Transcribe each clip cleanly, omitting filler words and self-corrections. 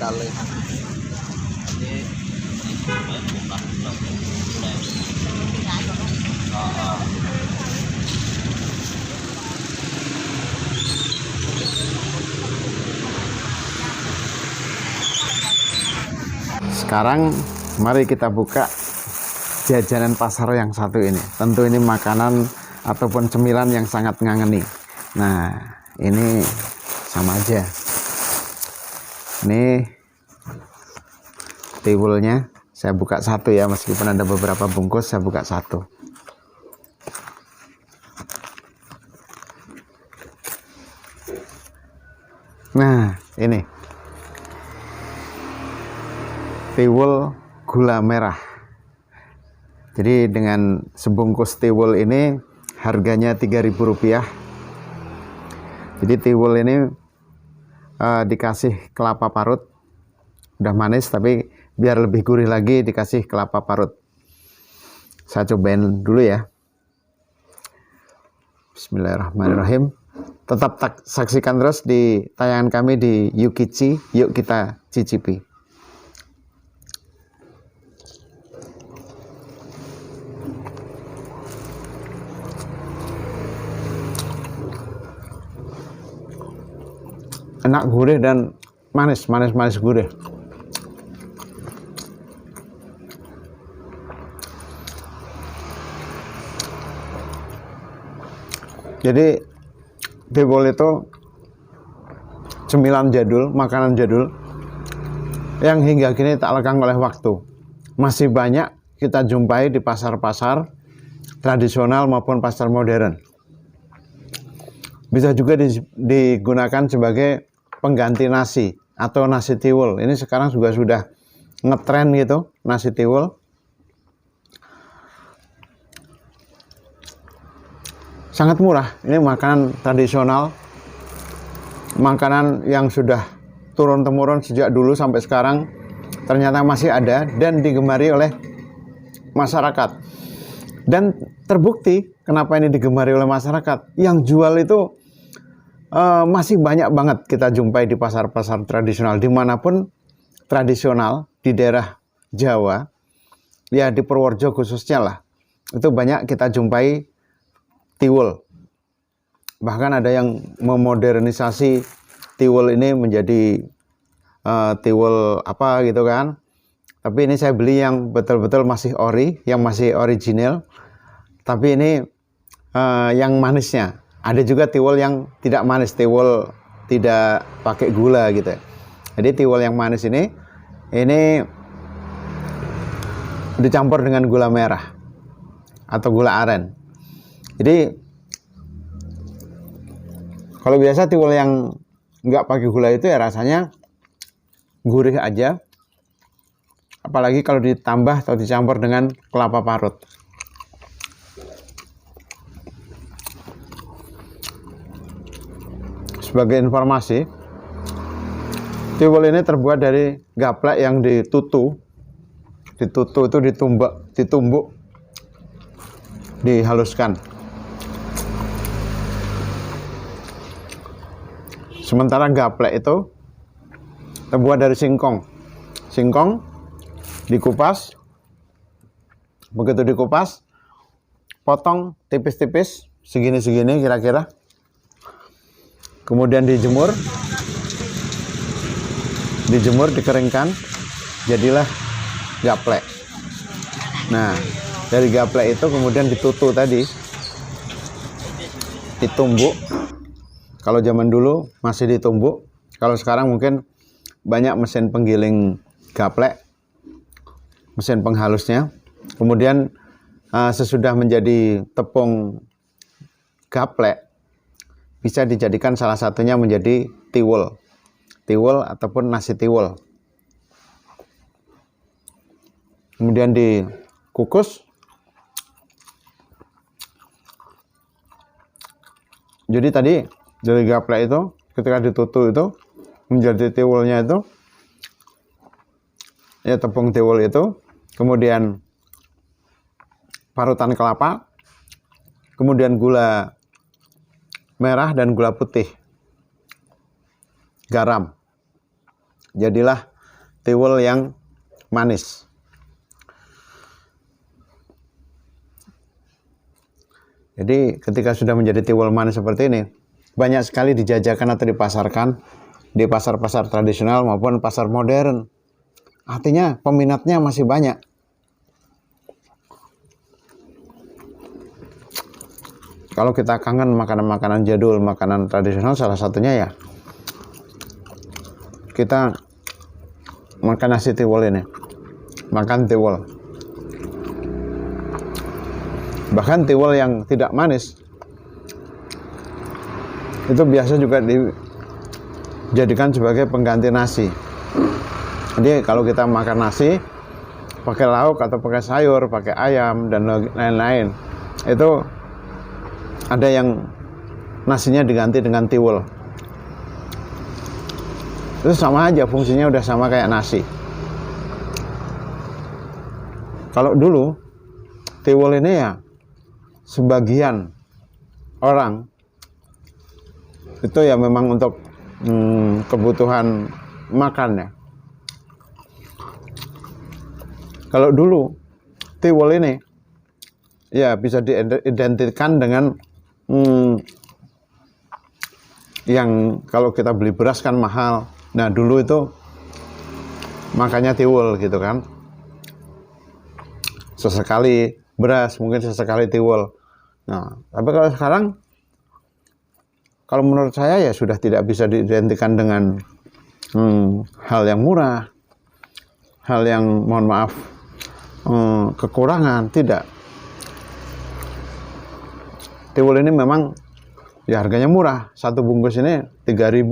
kali. Sekarang mari kita buka jajanan pasar yang satu ini. Tentu ini makanan ataupun cemilan yang sangat ngangeni. Nah, ini sama aja. Ini tiwulnya saya buka satu ya, meskipun ada beberapa bungkus saya buka satu. Nah, ini tiwul gula merah. Jadi dengan sebungkus tiwul ini harganya Rp3.000. Jadi tiwul ini dikasih kelapa parut. Udah manis tapi biar lebih gurih lagi dikasih kelapa parut. Saya cobain dulu ya. Bismillahirrahmanirrahim. Tetap saksikan terus di tayangan kami di Yukichi. Yuk kita cicipi. Enak, gurih dan manis gurih. Jadi tiwul itu cemilan jadul, makanan jadul yang hingga kini tak lekang oleh waktu. Masih banyak kita jumpai di pasar-pasar tradisional maupun pasar modern. Bisa juga digunakan sebagai pengganti nasi atau nasi tiwul. Ini sekarang juga sudah ngetren gitu, nasi tiwul. Sangat murah. Ini makanan tradisional, makanan yang sudah turun-temurun sejak dulu sampai sekarang ternyata masih ada dan digemari oleh masyarakat. Dan terbukti kenapa ini digemari oleh masyarakat. Yang jual itu masih banyak banget kita jumpai di pasar-pasar tradisional, dimanapun tradisional, di daerah Jawa, ya di Purworejo khususnya lah, itu banyak kita jumpai tiwul. Bahkan ada yang memodernisasi tiwul ini menjadi tiwul apa gitu kan. Tapi ini saya beli yang betul-betul masih ori, yang masih original. Tapi ini yang manisnya. Ada juga tiwul yang tidak manis, tiwul tidak pakai gula gitu. Jadi tiwul yang manis ini dicampur dengan gula merah atau gula aren. Jadi kalau biasa tiwul yang nggak pakai gula itu ya rasanya gurih aja. Apalagi kalau ditambah atau dicampur dengan kelapa parut. Sebagai informasi, tiwul ini terbuat dari gaplek yang ditutu itu ditumbuk, dihaluskan. Sementara gaplek itu terbuat dari singkong dikupas. Begitu dikupas, potong tipis-tipis segini-segini kira-kira. Kemudian dijemur, dikeringkan, jadilah gaplek. Nah, dari gaplek itu kemudian ditutu tadi, ditumbuk. Kalau zaman dulu masih ditumbuk, kalau sekarang mungkin banyak mesin penggiling gaplek, mesin penghalusnya. Kemudian sesudah menjadi tepung gaplek, bisa dijadikan salah satunya menjadi tiwul ataupun nasi tiwul. Kemudian dikukus. Jadi tadi dari gaplek itu ketika ditutu itu menjadi tiwulnya itu ya tepung tiwul itu, kemudian parutan kelapa, kemudian gula merah dan gula putih, garam. Jadilah tiwul yang manis. Jadi ketika sudah menjadi tiwul manis seperti ini, banyak sekali dijajakan atau dipasarkan di pasar-pasar tradisional maupun pasar modern. Artinya peminatnya masih banyak. Kalau kita kangen makanan-makanan jadul, makanan tradisional, salah satunya ya kita makan nasi tiwul ini, makan tiwul. Bahkan tiwul yang tidak manis itu biasa juga dijadikan sebagai pengganti nasi. Jadi kalau kita makan nasi pakai lauk atau pakai sayur, pakai ayam dan lain-lain, itu ada yang nasinya diganti dengan tiwul. Itu sama aja, fungsinya udah sama kayak nasi. Kalau dulu tiwul ini ya sebagian orang itu ya memang untuk kebutuhan makan ya. Kalau dulu tiwul ini ya bisa diidentikan dengan yang kalau kita beli beras kan mahal. Nah dulu itu makanya tiwul gitu kan. Sesekali beras, mungkin sesekali tiwul. Nah, tapi kalau sekarang, kalau menurut saya ya sudah tidak bisa diidentikan dengan hal yang murah, hal yang mohon maaf kekurangan, tidak. Tiwul ini memang ya harganya murah, satu bungkus ini 3.000.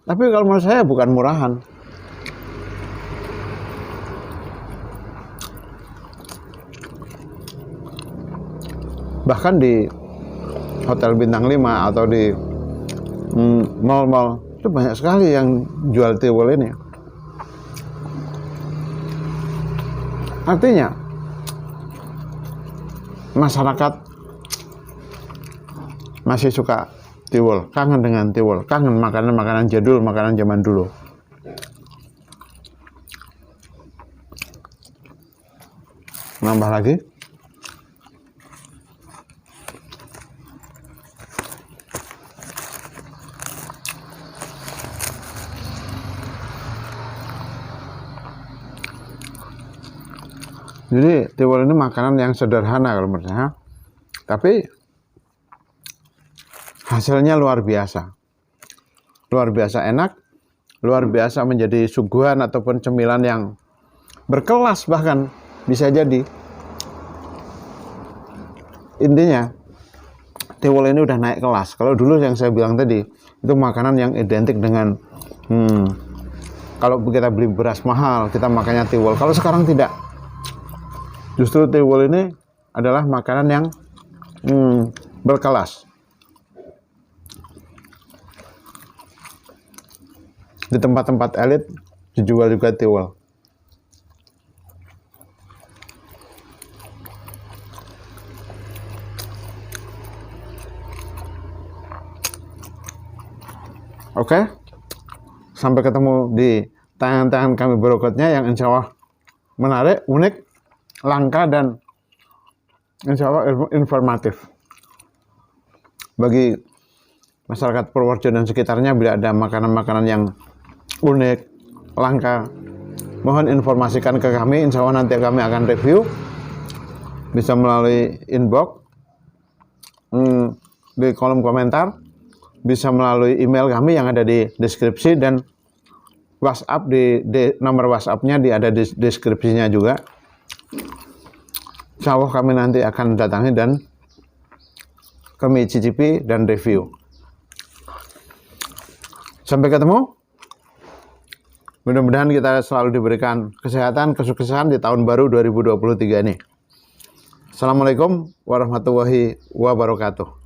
Tapi kalau menurut saya bukan murahan. Bahkan di hotel bintang 5 atau di mall-mall itu banyak sekali yang jual tiwul ini. Artinya masyarakat masih suka tiwul, kangen dengan tiwul, kangen makanan-makanan jadul, makanan zaman dulu. Nambah lagi. Jadi tiwul ini makanan yang sederhana kalau menurut saya, tapi hasilnya luar biasa enak, luar biasa menjadi suguhan ataupun cemilan yang berkelas, bahkan bisa jadi. Intinya tiwul ini udah naik kelas. Kalau dulu yang saya bilang tadi itu makanan yang identik dengan kalau kita beli beras mahal kita makannya tiwul. Kalau sekarang tidak. Justru tiwul ini adalah makanan yang berkelas. Di tempat-tempat elit dijual juga tiwul. Oke, sampai ketemu di tayangan-tayangan kami berikutnya yang insya Allah menarik, unik, langka, dan insya Allah informatif bagi masyarakat Purworejo dan sekitarnya. Bila ada makanan-makanan yang unik, langka, mohon informasikan ke kami. Insya Allah nanti kami akan review, bisa melalui inbox di kolom komentar, bisa melalui email kami yang ada di deskripsi, dan WhatsApp di nomor WhatsApp-nya ada di deskripsinya juga. Insya Allah kami nanti akan datangi dan kami cicipi dan review. Sampai ketemu. Mudah-mudahan kita selalu diberikan kesehatan, kesuksesan di tahun baru 2023 ini. Assalamualaikum warahmatullahi wabarakatuh.